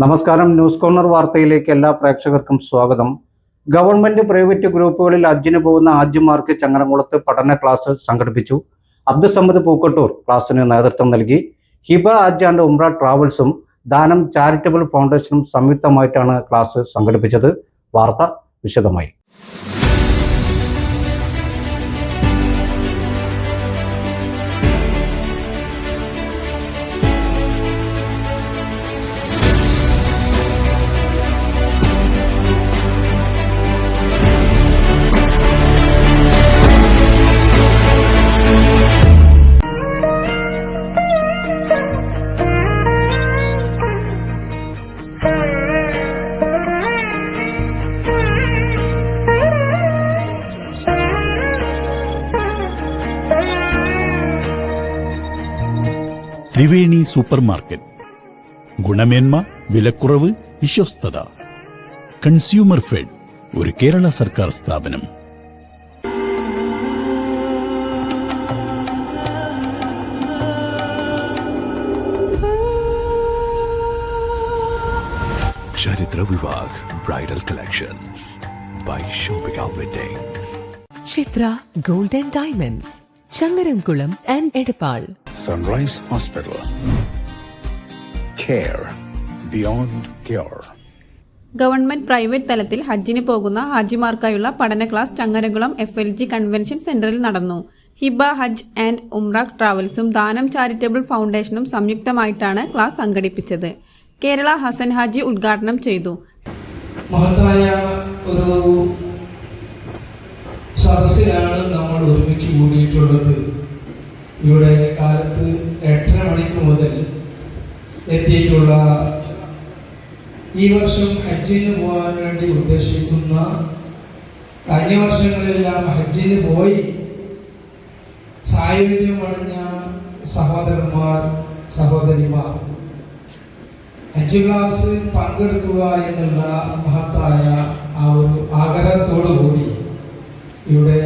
നമസ്കാരം. News corner വാർത്തയിലേക്ക് എല്ലാ പ്രേക്ഷകർക്കും സ്വാഗതം. ഗവൺമെന്റ് പ്രൈവറ്റ് ഗ്രൂപ്പുകളിൽ ഹജ്ജിന് പോകുന്ന ഹാജിമാർക്ക് ചങ്ങരംകുളത്ത് പഠന ക്ലാസ് സംഘടിപ്പിച്ചു. അബ്ദുസമദ് പൂക്കട്ടൂർ ക്ലാസ്സിന് നേതൃത്വം നൽകി. ഹിബ ഹജ്ജ് ആൻഡ് ഉംറ ട്രാവൽസും ദാനം ചാരിറ്റബിൾ ഫൗണ്ടേഷനും സംയുക്തമായിട്ടാണ് ക്ലാസ് സംഘടിപ്പിച്ചത്. വാർത്ത വിശദമായി. Triveni super market. ഗുണമേന്മ, വിലക്കുറവ്, വിശ്വസ്തത. കൺസ്യൂമർ ഫെഡ്, ഒരു കേരള സർക്കാർ സ്ഥാപനം. ചരിത്ര Vivah bridal collections by shopping weddings. Chithra gold and diamonds, Changaramkulam and Edappal. Sunrise hospital, care beyond care. Government private തലത്തിൽ ഹജ്ജിന് പോകുന്ന ഹാജിമാർക്കായുള്ള പഠന ക്ലാസ് ചങ്ങരംകുളം FLG കൺവെൻഷൻ സെന്ററിൽ നടന്നു. ഹിബ ഹജ്ജ് ആൻഡ് ഉംറ ട്രാവൽസും ദാനം ചാരിറ്റബിൾ ഫൗണ്ടേഷനും സംയുക്തമായിട്ടാണ് ക്ലാസ് സംഘടിപ്പിച്ചത്. കേരള ഹസൻ ഹാജി ഉദ്ഘാടനം ചെയ്തു. മഹത്തായ ഒരു സദസ്സിലാണ് നമ്മൾ ഒരുമിച്ച് കൂടിയിട്ടുള്ളത്. ഇവിടെ കാലത്ത് 8:30 മണിക്ക് മുതൽ എത്തിയിട്ടുള്ള ഈ വർഷം ഹജ്ജിന് പോകാൻ വേണ്ടി ഉദ്ദേശിക്കുന്ന, കഴിഞ്ഞ വർഷങ്ങളിലെല്ലാം ഹജ്ജിന് പോയി സായുധ്യമടഞ്ഞ സഹോദരന്മാർ, സഹോദരിമാർ ഹജ്ജ് ക്ലാസ് പങ്കെടുക്കുക എന്നുള്ള മഹത്തായ ആ ഒരു ആഗ്രഹത്തോടു കൂടി ഇവിടെ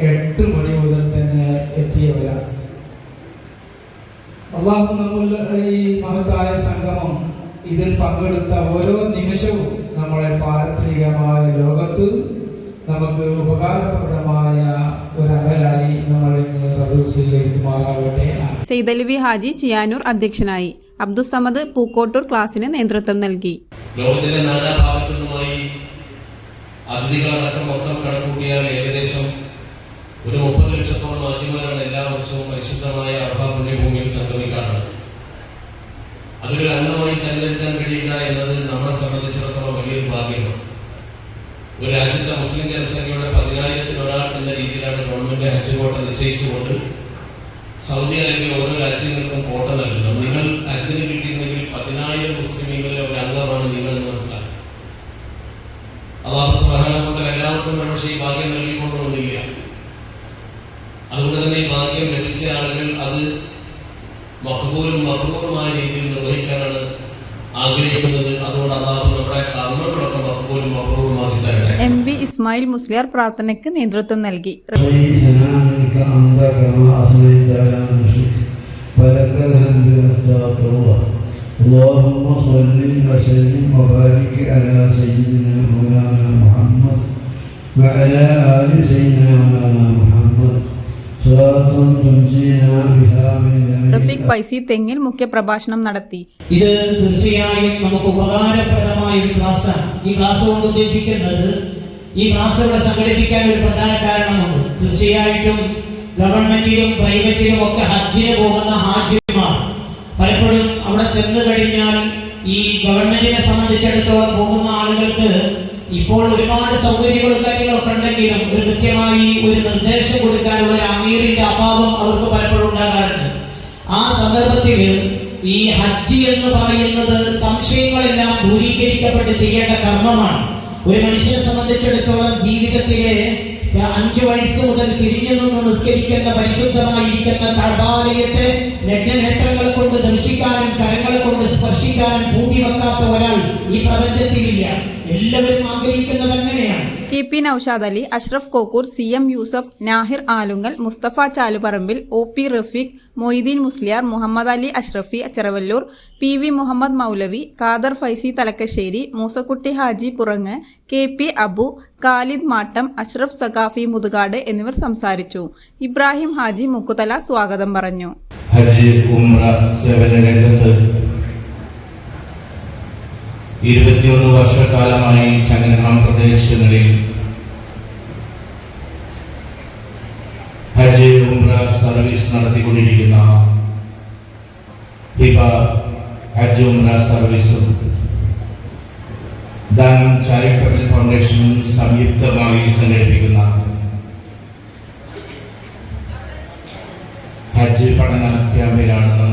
8 മണി മുതൽ തന്നെ എത്തിയവരാണ്. അള്ളാഹു നമ്മളുടെ ഈ മഹത്തായ സംഗമം, ഇതിൽ പങ്കെടുത്ത ഓരോ നിമിഷവും നമ്മളെ പാരത്രികമായ ലോകത്ത് നമുക്ക് ഉപകാരപ്രദമായ ഒരു അമലായി നമ്മൾ സ്വീകരിക്കുമാറാവട്ടെ. സെയ്ദലവി ഹാജി ചിയാനൂർ അധ്യക്ഷനായി. അബ്ദുസമദ് പൂക്കോട്ടൂർ ക്ലാസിന് നേതൃത്വം നൽകി. ലോകത്തിന്റെ നാനാഭാഗത്തു നിന്നുമായി അതിഥികളടക്കം മൊത്തം കണക്കൂട്ടിയാൽ ഏകദേശം ഒരു 30 ലക്ഷത്തോളം ഹാജിമാരാണ് എല്ലാ വർഷവും പരിശുദ്ധമായ അറഫ പുണ്യഭൂമിയിൽ സംഗമിക്കാറുണ്ട്. അതൊരു അംഗമായി തെരഞ്ഞെടുക്കാൻ കഴിയുക എന്നത് നമ്മളെ സംബന്ധിച്ചിടത്തോളം വലിയൊരു ഭാഗ്യമാണ്. ഒരു രാജ്യത്തെ മുസ്ലിം ജനസംഖ്യയുടെ 10,000-ൽ ഒരാൾ എന്ന രീതിയിലാണ് ഗവൺമെന്റ് ഹജ്ജ് കോട്ട നിശ്ചയിച്ചുകൊണ്ട് സൗദി അറേബ്യ ഓരോ രാജ്യങ്ങൾക്കും കോട്ട നൽകുന്നത്. നിങ്ങൾ ഹജ്ജിന് കിട്ടിയിട്ടുണ്ടെങ്കിൽ 10,000 മുസ്ലിമീങ്ങളിലെ ഒരു അംഗമാണ് നിങ്ങൾ എന്ന് മനസ്സിലാക്കും. അല്ലാഹു സുബ്ഹാനഹു വ തആല എല്ലാവർക്കും പക്ഷേ ഈ ഭാഗ്യം നൽകിക്കൊണ്ടൊന്നുമില്ല. അതുകൊണ്ട് തന്നെ ഈ ഭാഗ്യം ലഭിച്ച ആളുകൾ അത് മഖ്ബൂലുമായ രീതിയിൽ നിർവഹിക്കാനാണ് ആഗ്രഹിക്കുന്നത്. അതുകൊണ്ട് അല്ലാഹു നമ്മുടെ കർമ്മങ്ങളൊക്കെ മഖ്ബൂലുമാക്കി തരട്ടെ. MV ഇസ്മായിൽ മുസ്ലിയാർ പ്രാർത്ഥനയ്ക്ക് നേതൃത്വം നൽകി. اللهم صل وسلم وبارك على سيدنا مولانا محمد وعلى آل سيدنا مولانا محمد صلاة تنجينا بها من റഫീഖ് ഫൈസി തെങ്ങിൽ മുഖ്യപ്രഭാഷണം നടത്തി. ഇത് തീർച്ചയായും നമുക്ക് ഉപകാരപ്രദമായ ഒരു ക്ലാസ്സാണ്. ഈ ക്ലാസ് കൊണ്ട് ഉദ്ദേശിക്കുന്നത്, ഈ ക്ലാസ് ഇവിടെ സംഘടിപ്പിക്കാൻ ഒരു പ്രധാന കാരണമുണ്ട്. തീർച്ചയായിട്ടും ഗവൺമെന്റിലും പ്രൈവറ്റിലും ഒക്കെ ഹജ്ജിന് പോകുന്ന ഹാജിമാർ പലപ്പോഴും അവിടെ ചെന്ന് കഴിഞ്ഞാൽ ഈ ഗവൺമെന്റിനെ സംബന്ധിച്ചിടത്തോളം പോകുന്ന ആളുകൾക്ക് ഇപ്പോൾ ഒരുപാട് സൗകര്യങ്ങളും കാര്യങ്ങളൊക്കെ ഉണ്ടെങ്കിലും ഒരു കൃത്യമായി ഒരു നിർദ്ദേശം കൊടുക്കാനുള്ള ഒരു അമീറിന്റെ അഭാവം അവർക്ക് പലപ്പോഴും ഉണ്ടാകാറുണ്ട്. ആ സന്ദർഭത്തിൽ ഈ ഹജ്ജ് എന്ന് പറയുന്നത് സംശയങ്ങളെല്ലാം ദൂരീകരിക്കപ്പെട്ട് ചെയ്യേണ്ട കർമ്മമാണ്. ഒരു മനുഷ്യനെ സംബന്ധിച്ചിടത്തോളം ജീവിതത്തിലെ 5 വയസ്സ് മുതൽ തിരിഞ്ഞു നിന്ന് നിസ്കരിക്കുന്ന പരിശുദ്ധമായിരിക്കുന്ന കഅബാലയത്തെ നഗ്നനേത്രങ്ങൾ കൊണ്ട് ദർശിക്കാനും കരങ്ങളെ കൊണ്ട് സ്പർശിക്കാനും പൂതി വെക്കാത്ത ഒരാൾ ഈ പ്രപഞ്ചത്തിലില്ല. എല്ലാവരും ആഗ്രഹിക്കുന്നത് അങ്ങനെയാണ്. KP Naushad Ali, Ashraf Kokkur, CM Yusuf, Nahir Alunkal, Mustafa Chaluparambil, OP Rafeeq, Moideen Musliyar, Muhammad Ali Ashrafi Cheravallur, PV Muhammad മൗലവി, ഖാദർ ഫൈസി തലക്കശ്ശേരി, മൂസക്കുട്ടി ഹാജി പുറങ്ങ്, KP അബു, ഖാലിദ് മാട്ടം, അഷ്റഫ് സഖാഫി മുതുകാട് എന്നിവർ സംസാരിച്ചു. ഇബ്രാഹിം ഹാജി മുക്കുതല സ്വാഗതം പറഞ്ഞു. ഹജ്ജ് ഉംറ സേവന രംഗത്ത് 21 വർഷക്കാലമായി ചങ്ങരംകുളം പ്രദേശങ്ങളിൽ ഹജ്ജ് ഉംറ സർവീസ് നടത്തിക്കൊണ്ടിരിക്കുന്ന ഹിബ ഹജ്ജ് ഉംറ സർവീസും ദാനം ചാരിറ്റബിൾ ഫൗണ്ടേഷനും സംയുക്തമായി സംഘടിപ്പിക്കുന്ന ഹജ്ജ് പഠന ക്യാമ്പിലാണ്